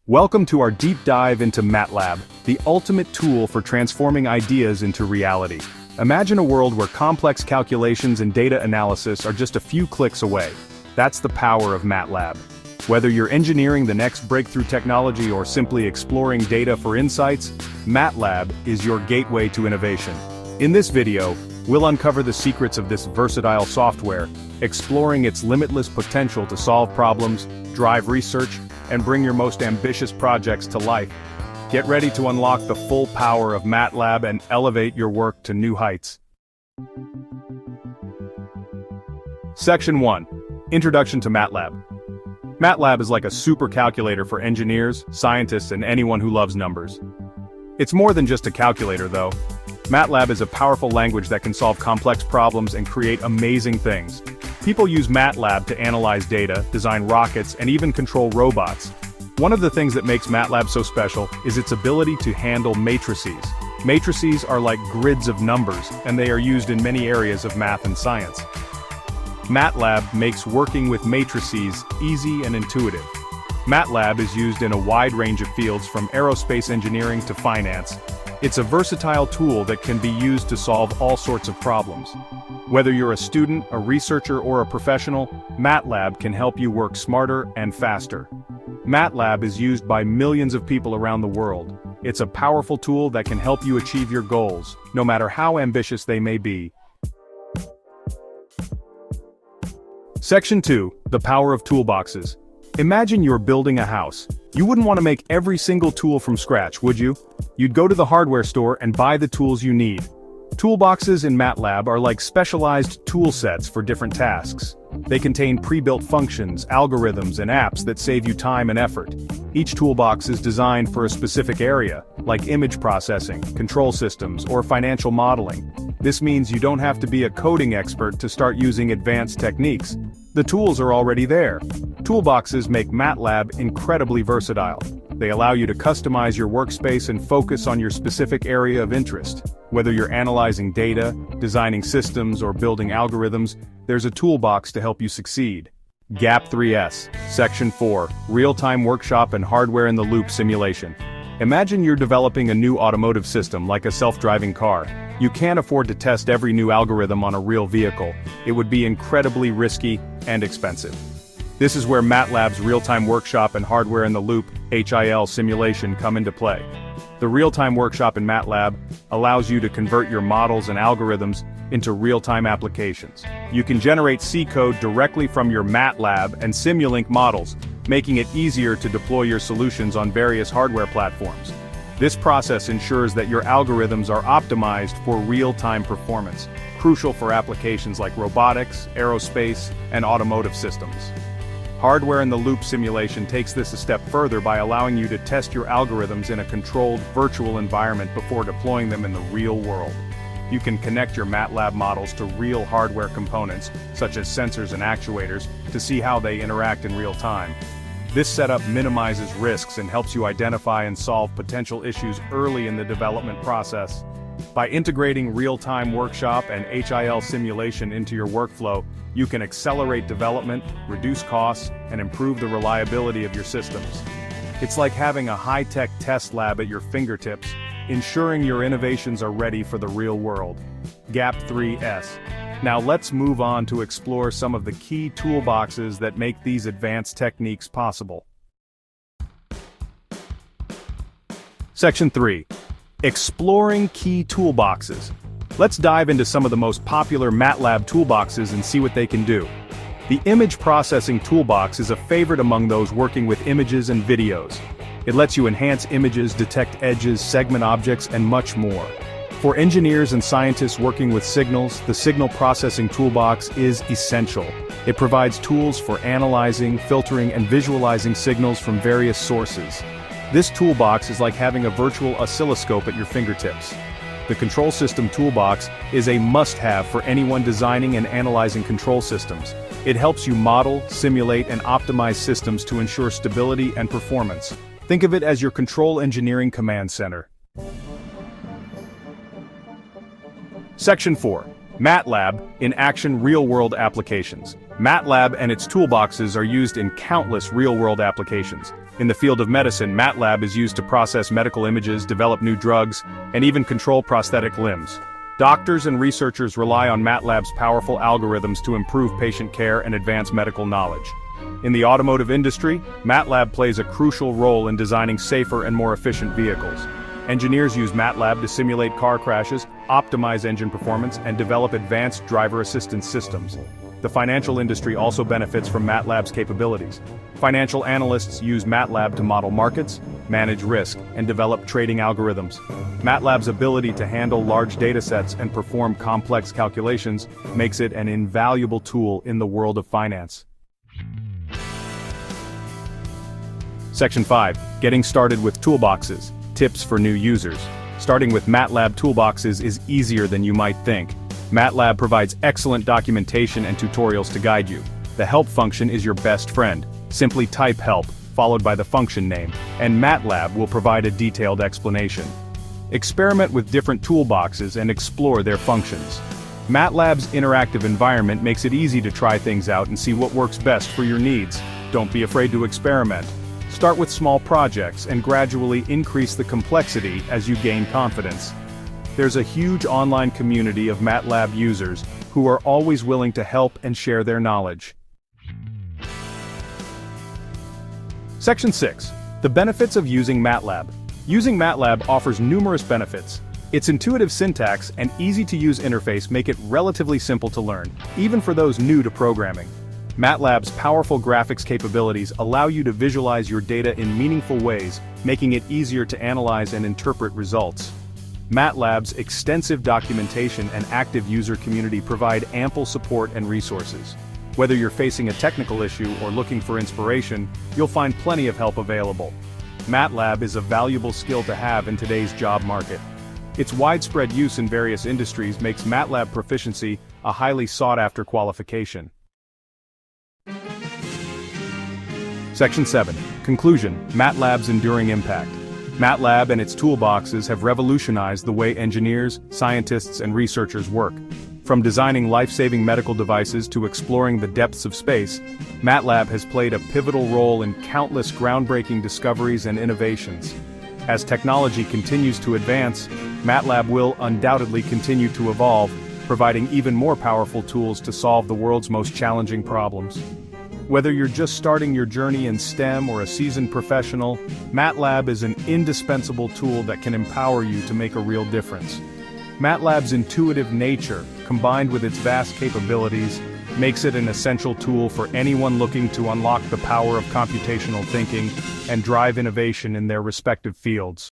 Welcome to our deep dive into MATLAB, the ultimate tool for transforming ideas into reality. Imagine a world where complex calculations and data analysis are just a few clicks away. That's the power of MATLAB. Whether you're engineering the next breakthrough technology or simply exploring data for insights, MATLAB is your gateway to innovation. In this video, we'll uncover the secrets of this versatile software, exploring its limitless potential to solve problems, drive research, and bring your most ambitious projects to life. Get ready to unlock the full power of MATLAB and elevate your work to new heights. Section 1. Introduction to MATLAB. MATLAB is like a super calculator for engineers, scientists, and anyone who loves numbers. It's more than just a calculator, though. MATLAB is a powerful language that can solve complex problems and create amazing things. People use MATLAB to analyze data, design rockets, and even control robots. One of the things that makes MATLAB so special is its ability to handle matrices. Matrices are like grids of numbers, and they are used in many areas of math and science. MATLAB makes working with matrices easy and intuitive. MATLAB is used in a wide range of fields from aerospace engineering to finance. It's a versatile tool that can be used to solve all sorts of problems. Whether you're a student, a researcher, or a professional, MATLAB can help you work smarter and faster. MATLAB is used by millions of people around the world. It's a powerful tool that can help you achieve your goals, no matter how ambitious they may be. Section 2. The Power of Toolboxes. Imagine you're building a house. You wouldn't want to make every single tool from scratch, would you? You'd go to the hardware store and buy the tools you need. Toolboxes in MATLAB are like specialized tool sets for different tasks. They contain pre-built functions, algorithms, and apps that save you time and effort. Each toolbox is designed for a specific area, like image processing, control systems, or financial modeling. This means you don't have to be a coding expert to start using advanced techniques. The tools are already there. Toolboxes make MATLAB incredibly versatile. They allow you to customize your workspace and focus on your specific area of interest. Whether you're analyzing data, designing systems, or building algorithms, there's a toolbox to help you succeed. Gap 3S, Section 4, Real-Time Workshop and Hardware-in-the-Loop Simulation. Imagine you're developing a new automotive system like a self-driving car. You can't afford to test every new algorithm on a real vehicle. It would be incredibly risky and expensive. This is where MATLAB's Real-Time Workshop and Hardware-in-the-Loop (HIL) simulation come into play. The Real-Time Workshop in MATLAB allows you to convert your models and algorithms into real-time applications. You can generate C code directly from your MATLAB and Simulink models, making it easier to deploy your solutions on various hardware platforms. This process ensures that your algorithms are optimized for real-time performance, crucial for applications like robotics, aerospace, and automotive systems. Hardware-in-the-Loop simulation takes this a step further by allowing you to test your algorithms in a controlled virtual environment before deploying them in the real world. You can connect your MATLAB models to real hardware components, such as sensors and actuators, to see how they interact in real time. This setup minimizes risks and helps you identify and solve potential issues early in the development process. By integrating real-time workshop and HIL simulation into your workflow, you can accelerate development, reduce costs, and improve the reliability of your systems. It's like having a high-tech test lab at your fingertips, ensuring your innovations are ready for the real world. Gap 3S. Now let's move on to explore some of the key toolboxes that make these advanced techniques possible. Section 3. Exploring key toolboxes. Let's dive into some of the most popular MATLAB toolboxes and see what they can do. The image processing toolbox is a favorite among those working with images and videos. It lets you enhance images, detect edges, segment objects, and much more. For engineers and scientists working with signals, the signal processing toolbox is essential. It provides tools for analyzing, filtering, and visualizing signals from various sources. This toolbox is like having a virtual oscilloscope at your fingertips. The Control System Toolbox is a must-have for anyone designing and analyzing control systems. It helps you model, simulate, and optimize systems to ensure stability and performance. Think of it as your control engineering command center. Section 4. MATLAB in Action Real-World Applications. MATLAB and its toolboxes are used in countless real-world applications. In the field of medicine, MATLAB is used to process medical images, develop new drugs, and even control prosthetic limbs. Doctors and researchers rely on MATLAB's powerful algorithms to improve patient care and advance medical knowledge. In the automotive industry, MATLAB plays a crucial role in designing safer and more efficient vehicles. Engineers use MATLAB to simulate car crashes, optimize engine performance, and develop advanced driver assistance systems. The financial industry also benefits from MATLAB's capabilities. Financial analysts use MATLAB to model markets, manage risk, and develop trading algorithms. MATLAB's ability to handle large datasets and perform complex calculations makes it an invaluable tool in the world of finance. Section 5. Getting started with toolboxes. Tips for new users. Starting with MATLAB toolboxes is easier than you might think. MATLAB provides excellent documentation and tutorials to guide you. The help function is your best friend. Simply type help, followed by the function name, and MATLAB will provide a detailed explanation. Experiment with different toolboxes and explore their functions. MATLAB's interactive environment makes it easy to try things out and see what works best for your needs. Don't be afraid to experiment. Start with small projects and gradually increase the complexity as you gain confidence. There's a huge online community of MATLAB users who are always willing to help and share their knowledge. Section 6. The benefits of using MATLAB. Using MATLAB offers numerous benefits. Its intuitive syntax and easy-to-use interface make it relatively simple to learn, even for those new to programming. MATLAB's powerful graphics capabilities allow you to visualize your data in meaningful ways, making it easier to analyze and interpret results. MATLAB's extensive documentation and active user community provide ample support and resources. Whether you're facing a technical issue or looking for inspiration, you'll find plenty of help available. MATLAB is a valuable skill to have in today's job market. Its widespread use in various industries makes MATLAB proficiency a highly sought-after qualification. Section 7. Conclusion. MATLAB's enduring impact. MATLAB and its toolboxes have revolutionized the way engineers, scientists, and researchers work. From designing life-saving medical devices to exploring the depths of space, MATLAB has played a pivotal role in countless groundbreaking discoveries and innovations. As technology continues to advance, MATLAB will undoubtedly continue to evolve, providing even more powerful tools to solve the world's most challenging problems. Whether you're just starting your journey in STEM or a seasoned professional, MATLAB is an indispensable tool that can empower you to make a real difference. MATLAB's intuitive nature, combined with its vast capabilities, makes it an essential tool for anyone looking to unlock the power of computational thinking and drive innovation in their respective fields.